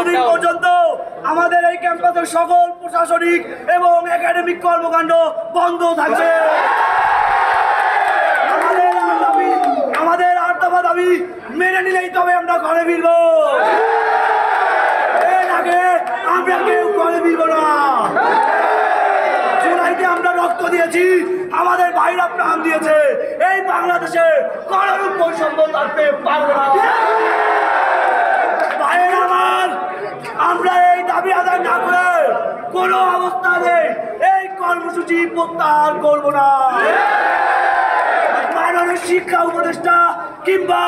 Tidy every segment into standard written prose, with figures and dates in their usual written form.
ততদিন পর্যন্ত আমাদের এই ক্যাম্পাসের সকল প্রশাসনিক এবং একাডেমিক কর্মকাণ্ড বন্ধ থাকবে। আমাদের আর দফা দাবি মেনে নিলেই তবে আমরা ঘরে ফিরব, এর আগে আমরা কেউ ঘরে ফিরব না। জুলাইতে আমরা রক্ত দিয়েছি, আমাদের ভাইরা প্রাণ দিয়েছে, এই বাংলাদেশে কোন বৈষম্য থাকতে পারবে না। ভাইয়ের আমার, আমরা এই দাবি আদায় না করে কোনো অবস্থাতে এই কর্মসূচি প্রত্যাহার করব না। মাননীয় শিক্ষা উপদেষ্টা কিংবা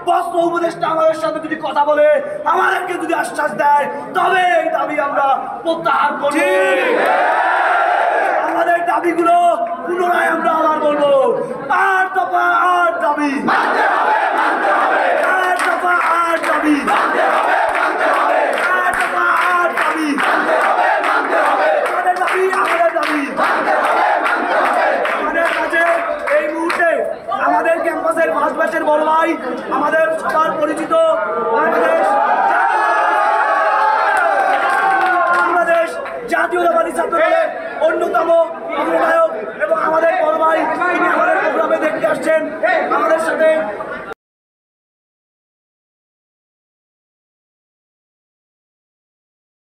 বস্ত্র উপদেষ্টা আমাদের সাথে যদি কথা বলে, আমাদেরকে যদি আশ্বাস দেয়, তবে এই দাবি আমরা প্রত্যাহার করব। আমাদের দাবিগুলো পুনরায় আমরা আবার বলবো, আর দফা আর দাবি, আর দফা আর দাবি, আর দফা আর দাবি, আমাদের দাবি, আমাদের দাবি। আমাদের কাছে এই মুহূর্তে আমাদের ক্যাম্পাসের ফার্স্ট ব্যাচের বড় ভাই, আমাদের সবার পরিচিত